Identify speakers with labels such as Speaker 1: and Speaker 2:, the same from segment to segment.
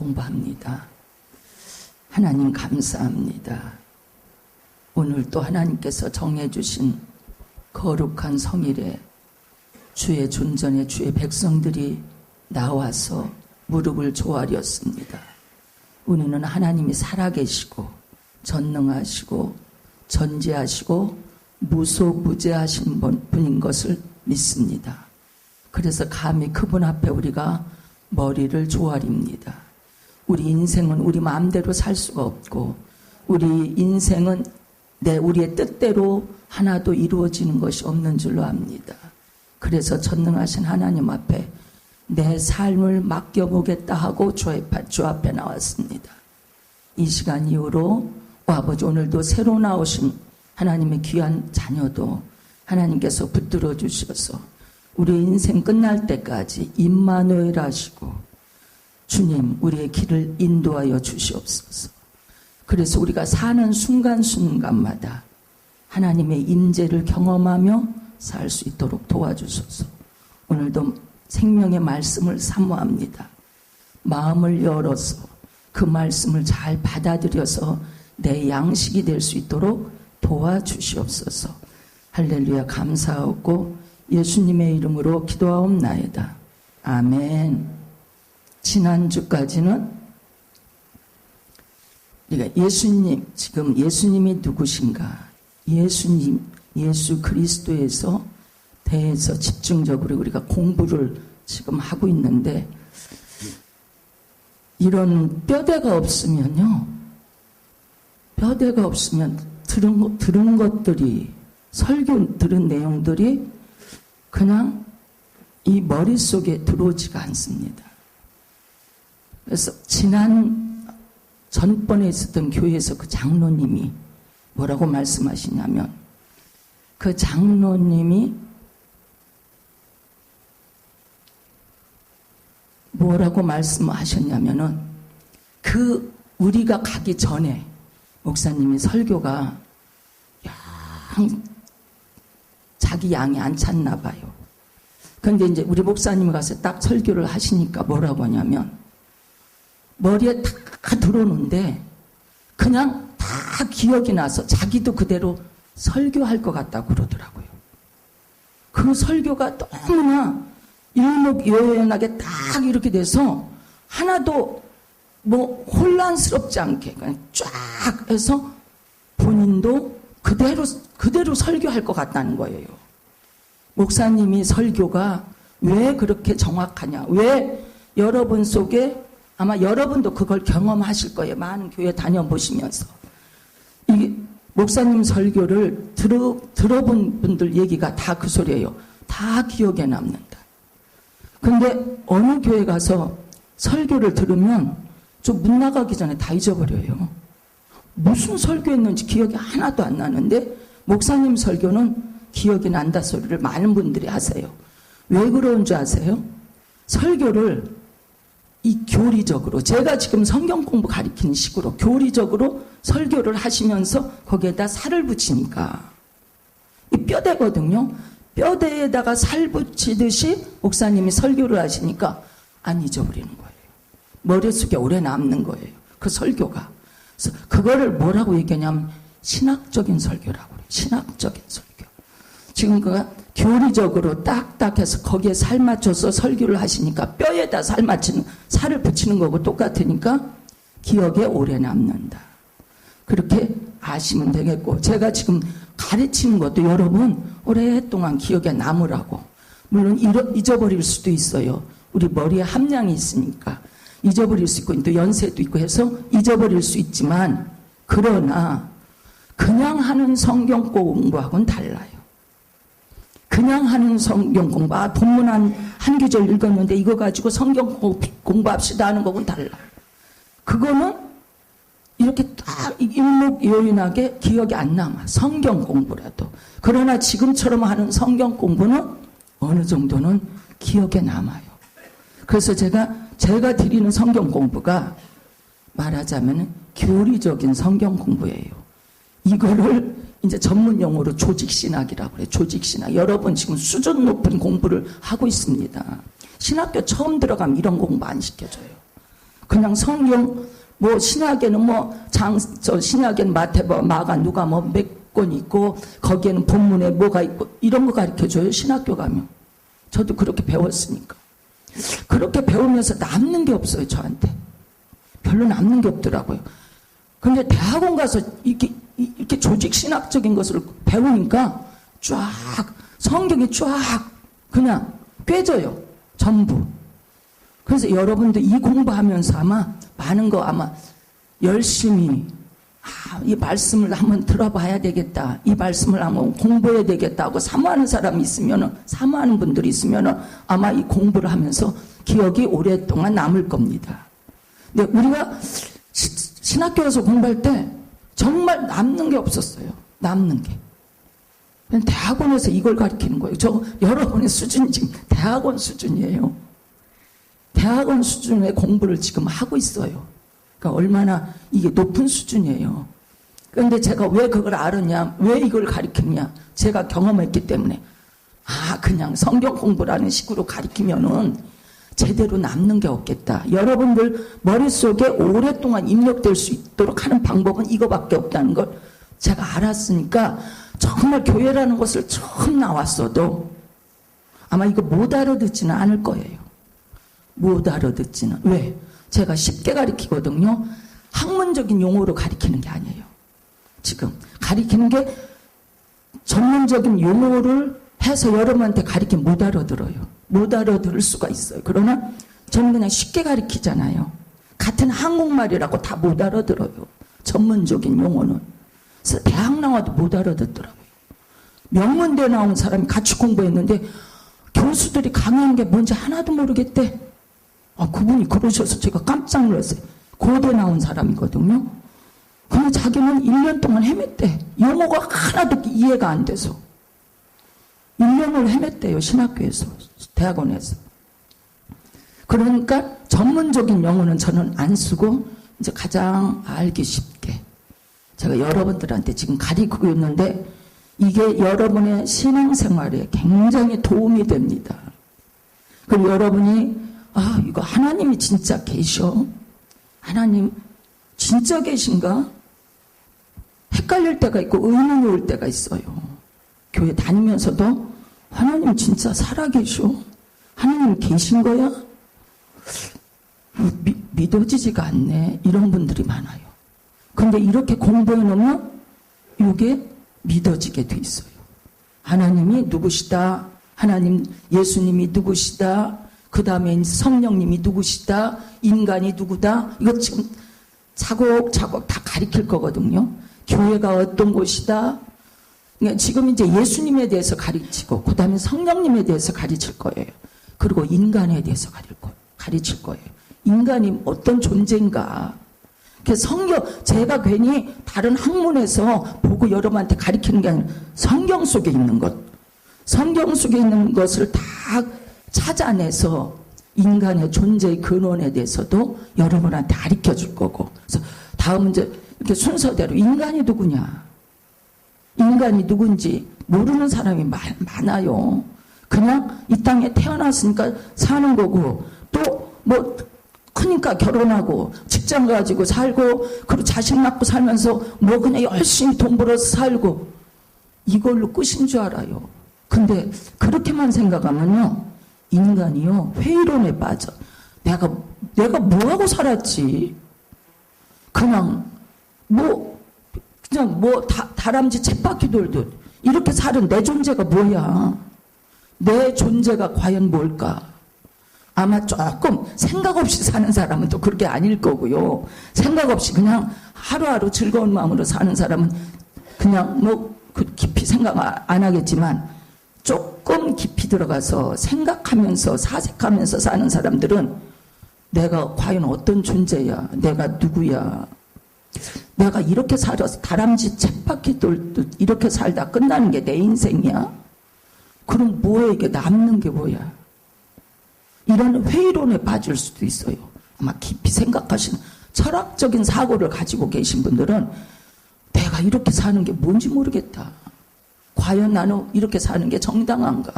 Speaker 1: 공부합니다. 하나님 감사합니다. 오늘 또 하나님께서 정해주신 거룩한 성일에 주의 존전에 주의 백성들이 나와서 무릎을 조아렸습니다. 우리는 하나님이 살아계시고 전능하시고 전지하시고 무소부재하신 분인 것을 믿습니다. 그래서 감히 그분 앞에 우리가 머리를 조아립니다. 우리 인생은 우리 마음대로 살 수가 없고 우리 인생은 우리의 뜻대로 하나도 이루어지는 것이 없는 줄로 압니다. 그래서 전능하신 하나님 앞에 내 삶을 맡겨보겠다 하고 주 앞에 나왔습니다. 이 시간 이후로 아버지 오늘도 새로 나오신 하나님의 귀한 자녀도 하나님께서 붙들어 주셔서 우리 인생 끝날 때까지 임마누엘 하시고 주님 우리의 길을 인도하여 주시옵소서. 그래서 우리가 사는 순간순간마다 하나님의 임재를 경험하며 살 수 있도록 도와주소서. 오늘도 생명의 말씀을 사모합니다. 마음을 열어서 그 말씀을 잘 받아들여서 내 양식이 될 수 있도록 도와주시옵소서. 할렐루야 감사하고 예수님의 이름으로 기도하옵나이다. 아멘. 지난주까지는 우리가 지금 예수님이 누구신가? 예수 그리스도에서 대해서 집중적으로 우리가 공부를 지금 하고 있는데 이런 뼈대가 없으면요. 뼈대가 없으면 들은 것들이 설교 들은 내용들이 그냥 이 머릿속에 들어오지가 않습니다. 그래서 전번에 있었던 교회에서 그 장로님이 뭐라고 말씀하시냐면 그 장로님이 뭐라고 말씀하셨냐면은 우리가 가기 전에 목사님이 설교가 자기 양이 안 찼나 봐요. 그런데 이제 우리 목사님이 가서 딱 설교를 하시니까 뭐라고 하냐면 머리에 다 들어오는데 그냥 다 기억이 나서 자기도 그대로 설교할 것 같다고 그러더라고요. 그 설교가 너무나 일목요연하게 딱 이렇게 돼서 하나도 혼란스럽지 않게 그냥 쫙 해서 본인도 그대로 설교할 것 같다는 거예요. 목사님이 설교가 왜 그렇게 정확하냐? 왜 여러분 속에 아마 여러분도 그걸 경험하실 거예요. 많은 교회 다녀보시면서. 이 목사님 설교를 들어본 분들 얘기가 다 그 소리예요. 다 기억에 남는다. 근데 어느 교회 가서 설교를 들으면 좀 문 나가기 전에 다 잊어버려요. 무슨 설교했는지 기억이 하나도 안 나는데 목사님 설교는 기억이 난다 소리를 많은 분들이 하세요. 왜 그런 줄 아세요? 설교를 이 교리적으로 제가 지금 성경 공부 가리키는 식으로 교리적으로 설교를 하시면서 거기에다 살을 붙이니까 이 뼈대거든요. 뼈대에다가 살 붙이듯이 목사님이 설교를 하시니까 안 잊어버리는 거예요. 머릿속에 오래 남는 거예요. 그 설교가. 그래서 그거를 뭐라고 얘기하냐면 신학적인 설교라고 그래요. 신학적인 설교. 지금 그가 교리적으로 딱딱해서 거기에 살 맞춰서 설교를 하시니까 뼈에다 살을 붙이는 거고 똑같으니까 기억에 오래 남는다. 그렇게 아시면 되겠고 제가 지금 가르치는 것도 여러분 오랫동안 기억에 남으라고. 물론 잊어버릴 수도 있어요. 우리 머리에 함량이 있으니까 잊어버릴 수 있고 또 연세도 있고 해서 잊어버릴 수 있지만 그러나 그냥 하는 성경 공부하고는 달라요. 그냥 하는 성경 공부, 본문 한 구절 읽었는데 이거 가지고 성경 공부합시다 하는 거하고는 달라요. 그거는 이렇게 딱 일목요연하게 기억이 안 남아. 성경 공부라도. 그러나 지금처럼 하는 성경 공부는 어느 정도는 기억에 남아요. 그래서 제가 드리는 성경 공부가 말하자면 교리적인 성경 공부예요. 이거를 이제 전문 용어로 조직신학이라고 그래요. 조직신학. 여러분 지금 수준 높은 공부를 하고 있습니다. 신학교 처음 들어가면 이런 공부 안 시켜줘요. 그냥 성경 뭐 신약에는 신약에는 마태복음, 마가, 누가 뭐 몇 권 있고 거기에는 본문에 뭐가 있고 이런 거 가르쳐줘요. 신학교 가면. 저도 그렇게 배웠으니까. 그렇게 배우면서 남는 게 없어요. 저한테. 별로 남는 게 없더라고요. 근데 대학원 가서 이렇게 조직 신학적인 것을 배우니까 쫙 성경이 쫙 그냥 꿰져요. 전부. 그래서 여러분들 이 공부하면서 아마 많은 거 아마 열심히 이 말씀을 한번 들어봐야 되겠다. 이 말씀을 한번 공부해야 되겠다 하고 사모하는 사람이 있으면은, 사모하는 분들이 있으면은 아마 이 공부를 하면서 기억이 오랫동안 남을 겁니다. 근데 우리가 신학교에서 공부할 때 정말 남는 게 없었어요. 남는 게. 그냥 대학원에서 이걸 가르치는 거예요. 여러분의 수준이 지금 대학원 수준이에요. 대학원 수준의 공부를 지금 하고 있어요. 그러니까 얼마나 이게 높은 수준이에요. 그런데 제가 왜 그걸 알았냐, 왜 이걸 가르치냐, 제가 경험했기 때문에 그냥 성경 공부라는 식으로 가르치면은 제대로 남는 게 없겠다. 여러분들 머릿속에 오랫동안 입력될 수 있도록 하는 방법은 이거밖에 없다는 걸 제가 알았으니까 정말 교회라는 것을 처음 나왔어도 아마 이거 못 알아듣지는 않을 거예요. 못 알아듣지는. 왜? 제가 쉽게 가르치거든요. 학문적인 용어로 가르치는 게 아니에요. 지금 가르치는 게 전문적인 용어를 해서 여러분한테 가르치면 못 알아들어요. 못 알아들을 수가 있어요. 그러나 저는 그냥 쉽게 가르치잖아요. 같은 한국말이라고 다 못 알아들어요. 전문적인 용어는. 그래서 대학 나와도 못 알아듣더라고요. 명문대 나온 사람이 같이 공부했는데 교수들이 강의한 게 뭔지 하나도 모르겠대. 그분이 그러셔서 제가 깜짝 놀랐어요. 고대 나온 사람이거든요. 근데 자기는 1년 동안 헤맸대. 용어가 하나도 이해가 안 돼서. 1년을 헤맸대요. 신학교에서, 대학원에서. 그러니까 전문적인 용어는 저는 안 쓰고 이제 가장 알기 쉽게 제가 여러분들한테 지금 가르치고 있는데 이게 여러분의 신앙생활에 굉장히 도움이 됩니다. 그리고 여러분이 이거 하나님이 진짜 계셔? 하나님 진짜 계신가? 헷갈릴 때가 있고 의문이 올 때가 있어요. 교회 다니면서도 하나님 진짜 살아계셔? 하나님 계신 거야? 믿어지지가 않네. 이런 분들이 많아요. 근데 이렇게 공부해 놓으면 이게 믿어지게 돼 있어요. 하나님이 누구시다. 하나님 예수님이 누구시다. 그 다음에 성령님이 누구시다. 인간이 누구다. 이거 지금 차곡차곡 다 가리킬 거거든요. 교회가 어떤 곳이다. 그러니까 지금 이제 예수님에 대해서 가르치고 그 다음에 성령님에 대해서 가르칠 거예요. 그리고 인간에 대해서 가르칠 거예요. 인간이 어떤 존재인가. 성경, 제가 괜히 다른 학문에서 보고 여러분한테 가르치는 게 아니라 성경 속에 있는 것. 성경 속에 있는 것을 다 찾아내서 인간의 존재의 근원에 대해서도 여러분한테 가르쳐 줄 거고. 그래서 다음은 이제 이렇게 순서대로 인간이 누구냐. 인간이 누군지 모르는 사람이 많아요. 그냥 이 땅에 태어났으니까 사는 거고 또 뭐 크니까 결혼하고 직장 가지고 살고 그리고 자식 낳고 살면서 뭐 그냥 열심히 돈 벌어서 살고 이걸로 끝인 줄 알아요. 근데 그렇게만 생각하면요. 인간이요. 회의론에 빠져. 내가 뭐하고 살았지. 그냥 다람쥐 쳇바퀴 돌듯 이렇게 사는 내 존재가 뭐야. 내 존재가 과연 뭘까. 아마 조금 생각 없이 사는 사람은 또 그렇게 아닐 거고요. 생각 없이 그냥 하루하루 즐거운 마음으로 사는 사람은 그냥 깊이 생각 안 하겠지만 조금 깊이 들어가서 생각하면서 사색하면서 사는 사람들은 내가 과연 어떤 존재야. 내가 누구야. 내가 이렇게 살아서 다람쥐 쳇바퀴 돌듯 이렇게 살다 끝나는 게 내 인생이야? 그럼 뭐야 이게 남는 게 뭐야? 이런 회의론에 빠질 수도 있어요. 아마 깊이 생각하시는 철학적인 사고를 가지고 계신 분들은 내가 이렇게 사는 게 뭔지 모르겠다. 과연 나는 이렇게 사는 게 정당한가?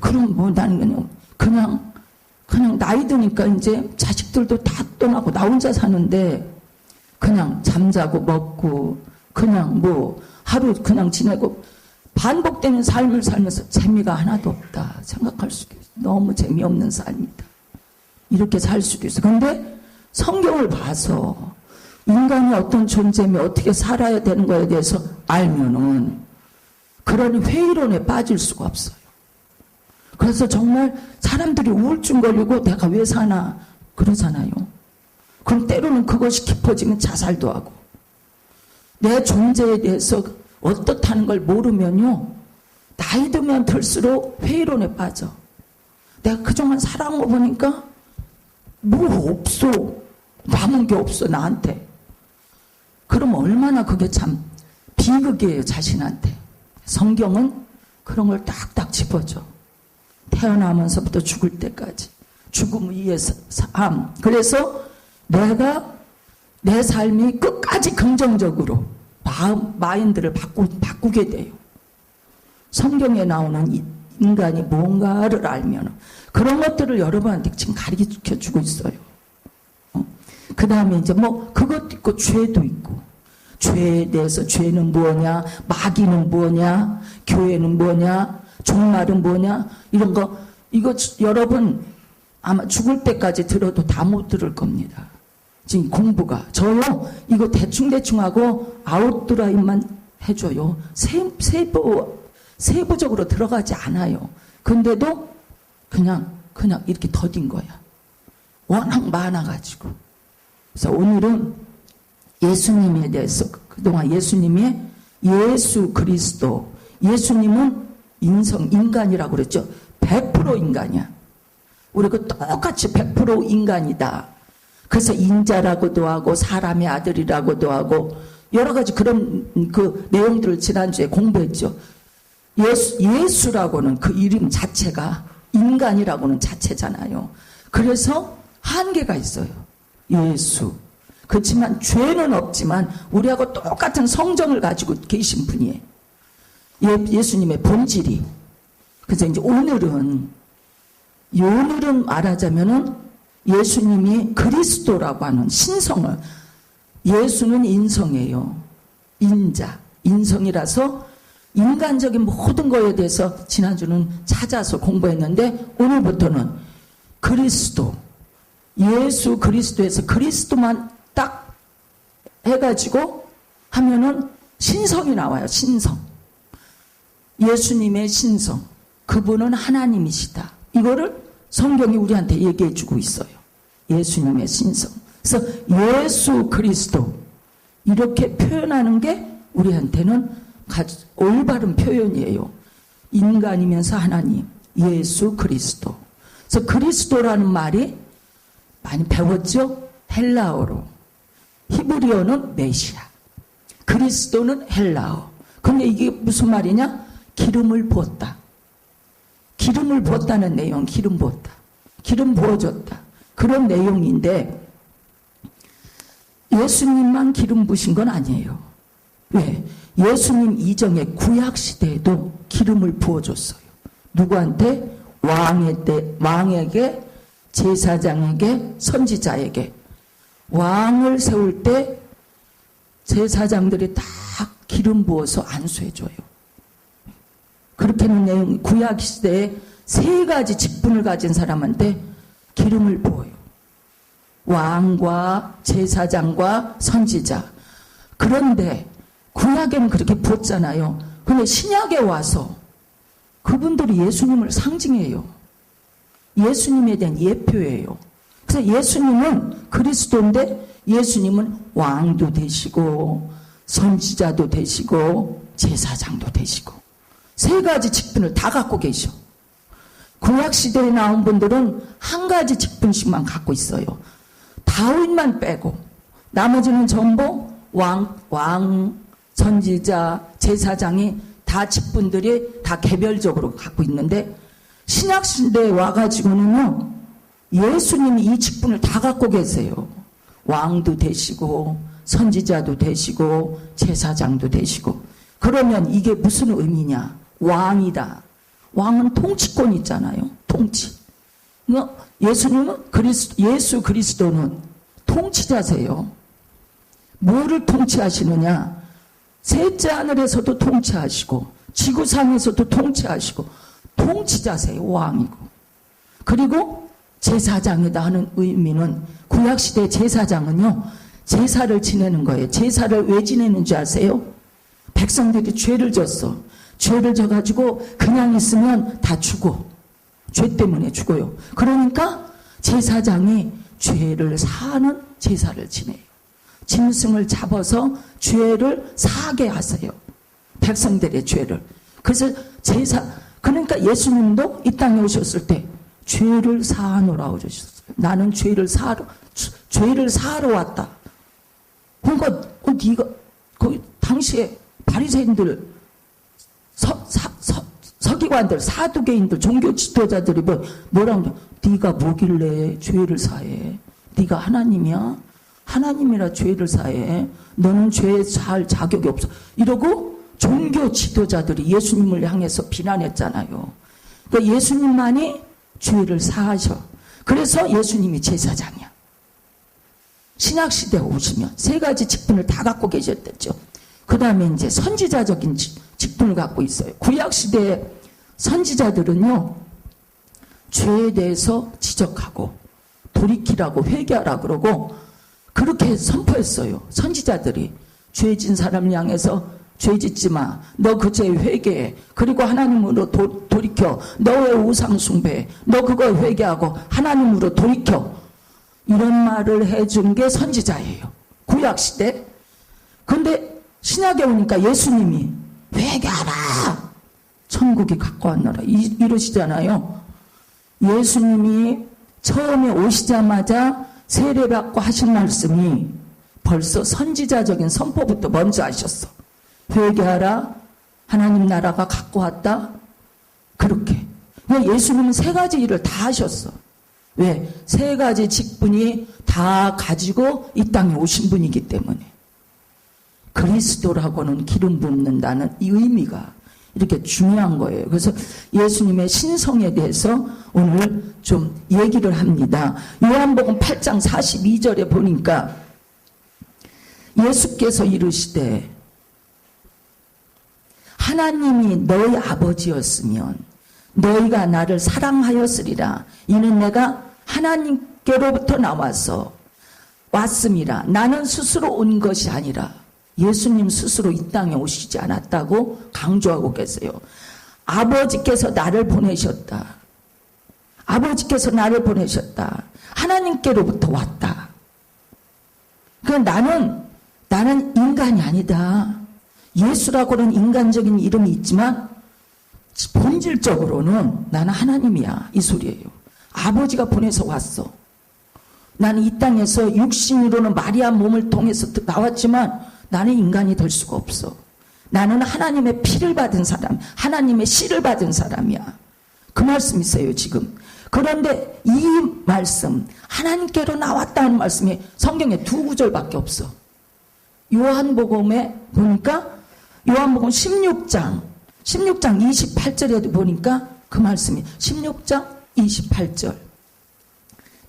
Speaker 1: 그럼 나는 그냥 그냥 나이 드니까 이제 자식들도 다 떠나고 나 혼자 사는데 그냥 잠자고 먹고 그냥 뭐 하루 그냥 지내고 반복되는 삶을 살면서 재미가 하나도 없다 생각할 수도 있어. 너무 재미없는 삶이다. 이렇게 살 수도 있어. 그런데 성경을 봐서 인간이 어떤 존재며 어떻게 살아야 되는 거에 대해서 알면은 그런 회의론에 빠질 수가 없어요. 그래서 정말 사람들이 우울증 걸리고 내가 왜 사나 그러잖아요. 그럼 때로는 그것이 깊어지면 자살도 하고 내 존재에 대해서 어떻다는 걸 모르면요 나이 들면 들수록 회의론에 빠져. 내가 그동안 살아온 거 보니까 뭐 없어. 남은 게 없어 나한테. 그럼 얼마나 그게 참 비극이에요 자신한테. 성경은 그런 걸 딱딱 짚어줘. 태어나면서부터 죽을 때까지 죽음 위의 삶. 그래서 내가 내 삶이 끝까지 긍정적으로 마인드를 바꾸게 돼요. 성경에 나오는 인간이 뭔가를 알면 그런 것들을 여러분한테 지금 가르쳐 주고 있어요. 그 다음에 이제 뭐 그것도 있고 죄도 있고 죄에 대해서 죄는 뭐냐, 마귀는 뭐냐, 교회는 뭐냐, 종말은 뭐냐 이런 거 이거 여러분 아마 죽을 때까지 들어도 다 못 들을 겁니다. 지금 공부가 저요 이거 대충 하고 아웃라인만 해줘요. 세부적으로 들어가지 않아요. 근데도 그냥 이렇게 더딘 거야. 워낙 많아가지고. 그래서 오늘은 예수님에 대해서 그동안 예수님의 예수 그리스도 예수님은 인간이라고 그랬죠. 100% 인간이야. 우리가 똑같이 100% 인간이다. 그래서 인자라고도 하고 사람의 아들이라고도 하고 여러 가지 그런 그 내용들을 지난주에 공부했죠. 예수라고는 그 이름 자체가 인간이라고는 자체잖아요. 그래서 한계가 있어요. 예수. 그렇지만 죄는 없지만 우리하고 똑같은 성정을 가지고 계신 분이에요. 예수님의 본질이. 그래서 이제 오늘은 말하자면은 예수님이 그리스도라고 하는 신성을 예수는 인성이에요. 인성이라서 인간적인 모든 거에 대해서 지난주는 찾아서 공부했는데 오늘부터는 그리스도 예수 그리스도에서 그리스도만 딱 해가지고 하면은 신성이 나와요. 신성. 예수님의 신성. 그분은 하나님이시다. 이거를 성경이 우리한테 얘기해 주고 있어요. 예수님의 신성. 그래서 예수 그리스도 이렇게 표현하는 게 우리한테는 올바른 표현이에요. 인간이면서 하나님, 예수 그리스도. 그래서 그리스도라는 말이 많이 배웠죠? 헬라어로. 히브리어는 메시아. 그리스도는 헬라어. 근데 이게 무슨 말이냐? 기름을 부었다. 기름을 부었다는 내용, 기름 부었다. 기름 부어줬다. 그런 내용인데 예수님만 기름 부으신 건 아니에요. 왜? 예수님 이전의 구약시대에도 기름을 부어줬어요. 누구한테? 왕에게, 제사장에게, 선지자에게. 왕을 세울 때 제사장들이 다 기름 부어서 안수해줘요. 그렇게는 내용, 구약시대에 3가지 직분을 가진 사람한테 기름을 부어요. 왕과 제사장과 선지자. 그런데 구약에는 그렇게 부었잖아요. 근데 신약에 와서 그분들이 예수님을 상징해요. 예수님에 대한 예표예요. 그래서 예수님은 그리스도인데 예수님은 왕도 되시고 선지자도 되시고 제사장도 되시고 3가지 직분을 다 갖고 계셔. 구약시대에 나온 분들은 1가지 직분씩만 갖고 있어요. 다윗만 빼고 나머지는 전부 왕, 선지자, 제사장이 다 직분들이 다 개별적으로 갖고 있는데 신약시대에 와가지고는요 예수님이 이 직분을 다 갖고 계세요. 왕도 되시고 선지자도 되시고 제사장도 되시고. 그러면 이게 무슨 의미냐? 왕이다. 왕은 통치권 있잖아요. 통치. 예수님은 예수 그리스도는 통치자세요. 뭐를 통치하시느냐? 셋째 하늘에서도 통치하시고 지구상에서도 통치하시고 통치자세요. 왕이고. 그리고 제사장이다 하는 의미는 구약시대 제사장은요, 제사를 지내는 거예요. 제사를 왜 지내는 줄 아세요? 백성들이 죄를 졌어. 죄를 져가지고 그냥 있으면 다 죽어. 죄 때문에 죽어요. 그러니까 제사장이 죄를 사하는 제사를 지내요. 짐승을 잡아서 죄를 사하게 하세요. 백성들의 죄를. 그래서 그러니까 예수님도 이 땅에 오셨을 때 죄를 사하노라고 하셨어요. 나는 죄를 사하러 왔다. 그러니까 네가 거기 당시에 바리새인들, 서기관들, 사두개인들, 종교 지도자들이 뭐라고 그래? 네가 뭐길래 죄를 사해? 네가 하나님이야? 하나님이라 죄를 사해? 너는 죄 살 자격이 없어. 이러고 종교 지도자들이 예수님을 향해서 비난했잖아요. 그러니까 예수님만이 죄를 사하셔. 그래서 예수님이 제사장이야. 신약시대에 오시면 세 가지 직분을 다 갖고 계셨댔죠. 그 다음에 이제 선지자적인 직분을 갖고 있어요. 구약시대의 선지자들은요, 죄에 대해서 지적하고 돌이키라고 회개하라 그러고 그렇게 선포했어요. 선지자들이 죄 진 사람을 향해서 죄 짓지 마. 너 그 죄 회개해. 그리고 하나님으로 돌이켜. 너 왜 우상 숭배해? 너 그거 회개하고 하나님으로 돌이켜. 이런 말을 해준 게 선지자예요. 구약시대. 근데 신약에 오니까 예수님이 회개하라. 천국이 가까웠노라. 이러시잖아요. 예수님이 처음에 오시자마자 세례받고 하신 말씀이 벌써 선지자적인 선포부터 먼저 하셨어. 회개하라. 하나님 나라가 가까웠다. 그렇게. 예수님은 세 가지 일을 다 하셨어. 왜? 세 가지 직분이 다 가지고 이 땅에 오신 분이기 때문에. 그리스도라고는 기름 붓는다는 이 의미가 이렇게 중요한 거예요. 그래서 예수님의 신성에 대해서 오늘 좀 얘기를 합니다. 요한복음 8장 42절에 보니까 예수께서 이르시되 하나님이 너희 아버지였으면 너희가 나를 사랑하였으리라. 이는 내가 하나님께로부터 나와서 왔음이라. 나는 스스로 온 것이 아니라 예수님 스스로 이 땅에 오시지 않았다고 강조하고 계세요. 아버지께서 나를 보내셨다. 아버지께서 나를 보내셨다. 하나님께로부터 왔다. 나는 인간이 아니다. 예수라고는 인간적인 이름이 있지만 본질적으로는 나는 하나님이야. 이 소리예요. 아버지가 보내서 왔어. 나는 이 땅에서 육신으로는 마리아 몸을 통해서 나왔지만 나는 인간이 될 수가 없어. 나는 하나님의 피를 받은 사람, 하나님의 씨를 받은 사람이야. 그 말씀이 있어요, 지금. 그런데 이 말씀, 하나님께로 나왔다는 말씀이 성경에 두 구절밖에 없어. 요한복음에 보니까 요한복음 16장 28절에도 보니까 그 말씀이 16장 28절.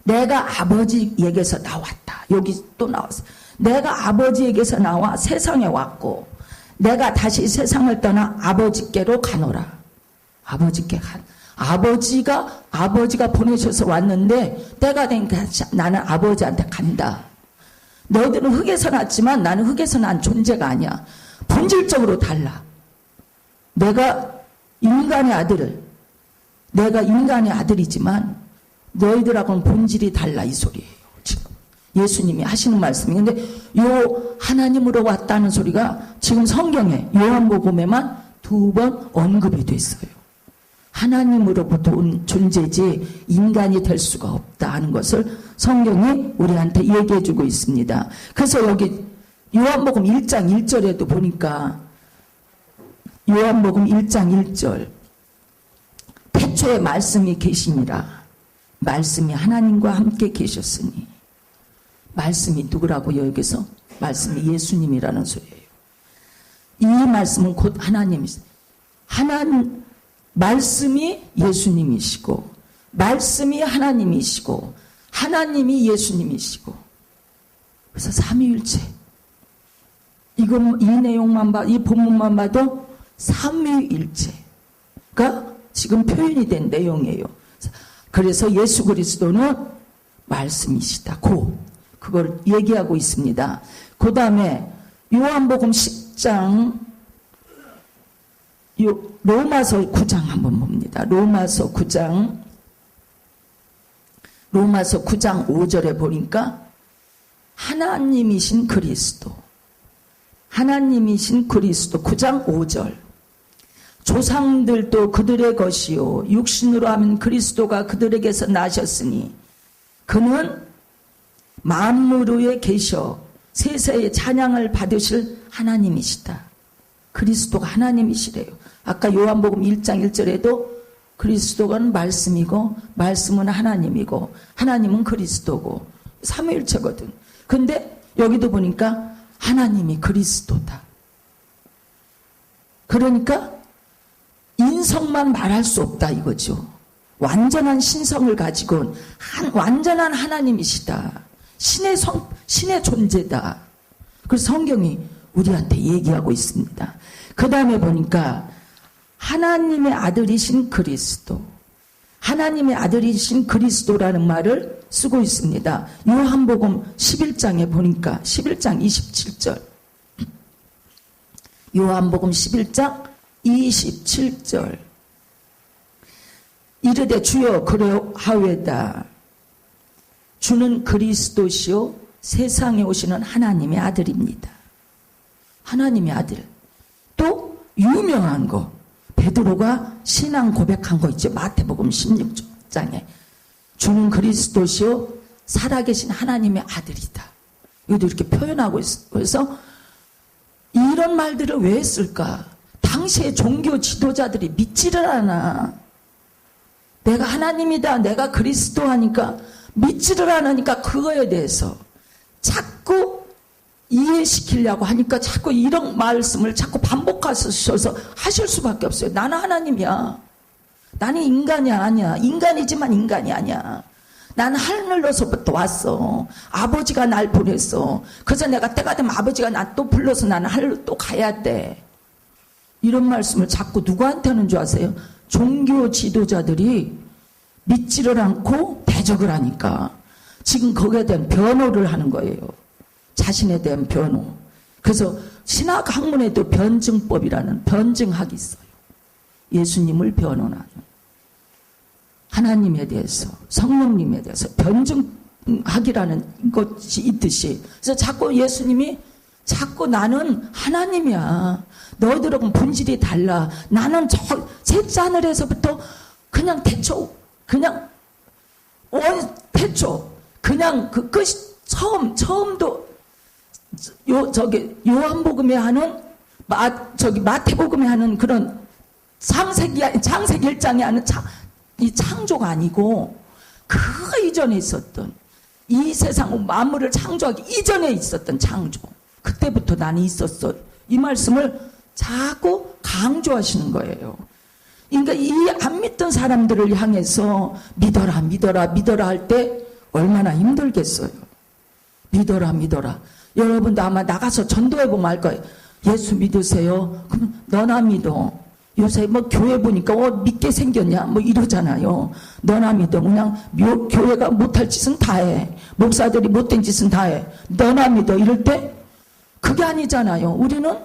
Speaker 1: 내가 아버지에게서 나왔다. 여기 또 나왔어. 내가 아버지에게서 나와 세상에 왔고 내가 다시 세상을 떠나 아버지께로 가노라. 아버지가 보내셔서 왔는데 때가 되니까 나는 아버지한테 간다. 너희들은 흙에서 났지만 나는 흙에서 난 존재가 아니야. 본질적으로 달라. 내가 인간의 아들이지만 너희들하고는 본질이 달라. 이 소리예요. 지금 예수님이 하시는 말씀이. 근데 요 하나님으로 왔다는 소리가 지금 성경에 요한복음에만 2번 언급이 됐어요. 하나님으로부터 온 존재지 인간이 될 수가 없다 하는 것을 성경이 우리한테 얘기해 주고 있습니다. 그래서 여기 요한복음 1장 1절에도 보니까 요한복음 1장 1절 태초에 말씀이 계시니라. 말씀이 하나님과 함께 계셨으니. 말씀이 누구라고요? 여기서 말씀이 예수님이라는 소리예요. 이 말씀은 곧 하나님이세요. 말씀이 예수님이시고 말씀이 하나님이시고 하나님이 예수님이시고, 그래서 삼위일체. 이 내용만 봐, 이 본문만 봐도 삼위일체가 지금 표현이 된 내용이에요. 그래서 예수 그리스도는 말씀이시다. 그걸 얘기하고 있습니다. 그 다음에 요한복음 10장, 로마서 9장 한번 봅니다. 로마서 9장 5절에 보니까 하나님이신 그리스도 9장 5절. 조상들도 그들의 것이요 육신으로 하면 그리스도가 그들에게서 나셨으니 그는 만물 위에 계셔 세세의 찬양을 받으실 하나님이시다. 그리스도가 하나님이시래요. 아까 요한복음 1장 1절에도 그리스도는 말씀이고 말씀은 하나님이고 하나님은 그리스도고 삼위일체거든. 근데 여기도 보니까 하나님이 그리스도다. 그러니까 인성만 말할 수 없다 이거죠. 완전한 신성을 가지고 완전한 하나님이시다. 신의 존재다. 그래서 성경이 우리한테 얘기하고 있습니다. 그 다음에 보니까 하나님의 아들이신 그리스도, 하나님의 아들이신 그리스도라는 말을 쓰고 있습니다. 요한복음 11장에 보니까 11장 27절. 요한복음 11장 27절. 이르되 주여 그러하외다. 주는 그리스도시요 세상에 오시는 하나님의 아들입니다. 하나님의 아들. 또 유명한 거 베드로가 신앙 고백한 거 있죠. 마태복음 16장에 주는 그리스도시요 살아계신 하나님의 아들이다. 이것도 이렇게 표현하고 있어요. 그래서 이런 말들을 왜 했을까? 당시의 종교 지도자들이 믿지를 않아. 내가 하나님이다, 내가 그리스도 하니까 믿지를 않으니까 그거에 대해서 자꾸 이해시키려고 하니까 자꾸 이런 말씀을 자꾸 반복하셔서 하실 수밖에 없어요. 나는 하나님이야. 나는 인간이 아니야. 인간이지만 인간이 아니야. 나는 하늘로서부터 왔어. 아버지가 날 보냈어. 그래서 내가 때가 되면 아버지가 나 또 불러서 나는 하늘로 또 가야 돼. 이런 말씀을 자꾸 누구한테 하는 줄 아세요? 종교 지도자들이 믿지를 않고 대적을 하니까 지금 거기에 대한 변호를 하는 거예요. 자신에 대한 변호. 그래서 신학 학문에도 변증법이라는 변증학이 있어요. 예수님을 변호하는 하나님에 대해서 성령님에 대해서 변증학이라는 것이 있듯이, 그래서 자꾸 예수님이 자꾸 나는 하나님이야. 너희들하고는 본질이 달라. 나는 저 셋째 하늘에서부터 그냥 태초, 그냥 태초, 그냥 그 끝이 처음도 요한복음에 하는 마태복음에 하는 그런 창세기 1장에 하는 이 창조가 아니고 그 이전에 있었던 이 세상 만물을 창조하기 이전에 있었던 창조. 그때부터 나는 있었어. 이 말씀을 자꾸 강조하시는 거예요. 그러니까 이 안 믿던 사람들을 향해서 믿어라 할 때 얼마나 힘들겠어요. 믿어라. 여러분도 아마 나가서 전도해보면 알 거예요. 예수 믿으세요. 그럼 너나 믿어. 요새 뭐 교회 보니까 믿게 생겼냐 뭐 이러잖아요. 너나 믿어. 그냥 교회가 못할 짓은 다 해. 목사들이 못된 짓은 다 해. 너나 믿어. 이럴 때 그게 아니잖아요. 우리는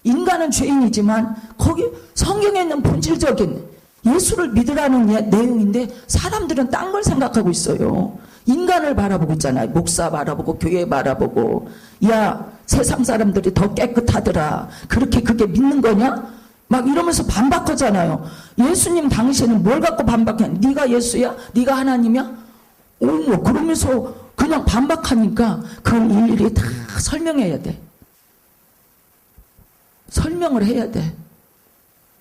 Speaker 1: 인간은 죄인이지만 거기 성경에 있는 본질적인 예수를 믿으라는 내용인데 사람들은 딴 걸 생각하고 있어요. 인간을 바라보고 있잖아요. 목사 바라보고 교회 바라보고, 야 세상 사람들이 더 깨끗하더라. 그게 믿는 거냐? 막 이러면서 반박하잖아요. 예수님 당시에는 뭘 갖고 반박해? 네가 예수야? 네가 하나님이야? 그러면서 그냥 반박하니까 그걸 일일이 다 설명해야 돼. 설명을 해야 돼.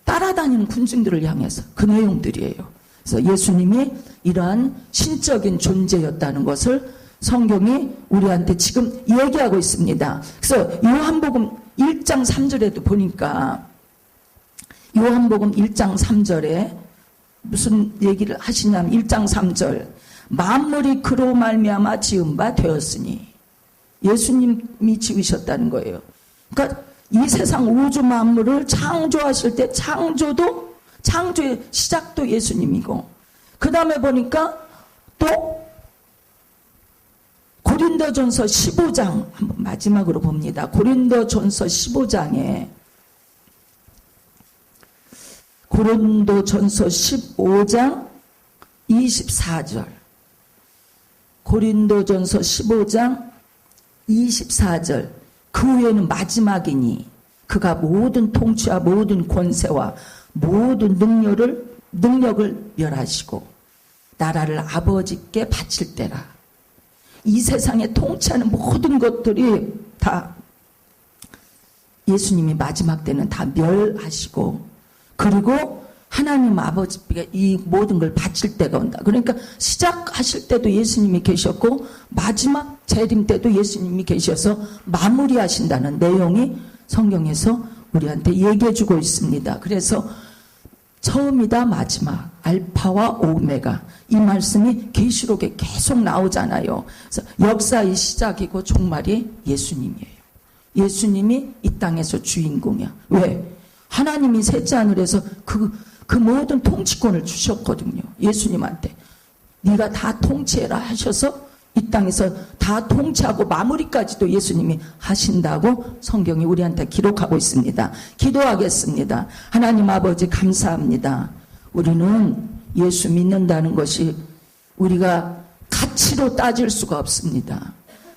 Speaker 1: 따라다니는 군중들을 향해서 그 내용들이에요. 그래서 예수님이 이러한 신적인 존재였다는 것을 성경이 우리한테 지금 얘기하고 있습니다. 그래서 요한복음 1장 3절에도 보니까 요한복음 1장 3절에 무슨 얘기를 하시냐면 1장 3절 만물이 그로 말미암아 지은 바 되었으니 예수님이 지으셨다는 거예요. 그러니까 이 세상 우주 만물을 창조하실 때 창조의 시작도 예수님이고 그 다음에 보니까 또 고린도전서 15장 한번 마지막으로 봅니다. 고린도전서 15장에 고린도전서 15장 24절 고린도전서 15장 24절 그 후에는 마지막이니 그가 모든 통치와 모든 권세와 모든 능력을 멸하시고 나라를 아버지께 바칠 때라. 이 세상에 통치하는 모든 것들이 다 예수님이 마지막 때는 다 멸하시고 그리고 하나님 아버지께 이 모든 걸 바칠 때가 온다. 그러니까 시작하실 때도 예수님이 계셨고 마지막 재림 때도 예수님이 계셔서 마무리하신다는 내용이 성경에서 우리한테 얘기해 주고 있습니다. 그래서 처음이다 마지막 알파와 오메가 이 말씀이 계시록에 계속 나오잖아요. 그래서 역사의 시작이고 종말이 예수님이에요. 예수님이 이 땅에서 주인공이야. 왜? 하나님이 셋째 하늘에서 그 모든 통치권을 주셨거든요. 예수님한테. 네가 다 통치해라 하셔서 이 땅에서 다 통치하고 마무리까지도 예수님이 하신다고 성경이 우리한테 기록하고 있습니다. 기도하겠습니다. 하나님 아버지 감사합니다. 우리는 예수 믿는다는 것이 우리가 가치로 따질 수가 없습니다.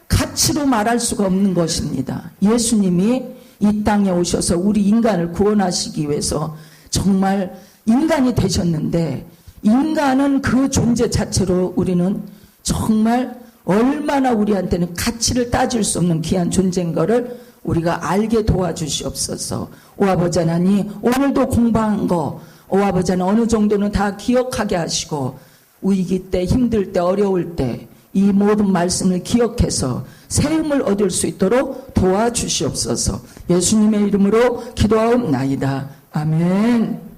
Speaker 1: 가치로 말할 수가 없는 것입니다. 예수님이 이 땅에 오셔서 우리 인간을 구원하시기 위해서 정말 인간이 되셨는데 인간은 그 존재 자체로 우리는 정말 얼마나 우리한테는 가치를 따질 수 없는 귀한 존재인 것을 우리가 알게 도와주시옵소서. 오 아버지 하나님 오늘도 공부한 거 오 아버지 하나님 어느 정도는 다 기억하게 하시고 위기 때 힘들 때 어려울 때 이 모든 말씀을 기억해서 세움을 얻을 수 있도록 도와주시옵소서. 예수님의 이름으로 기도하옵나이다. 아멘.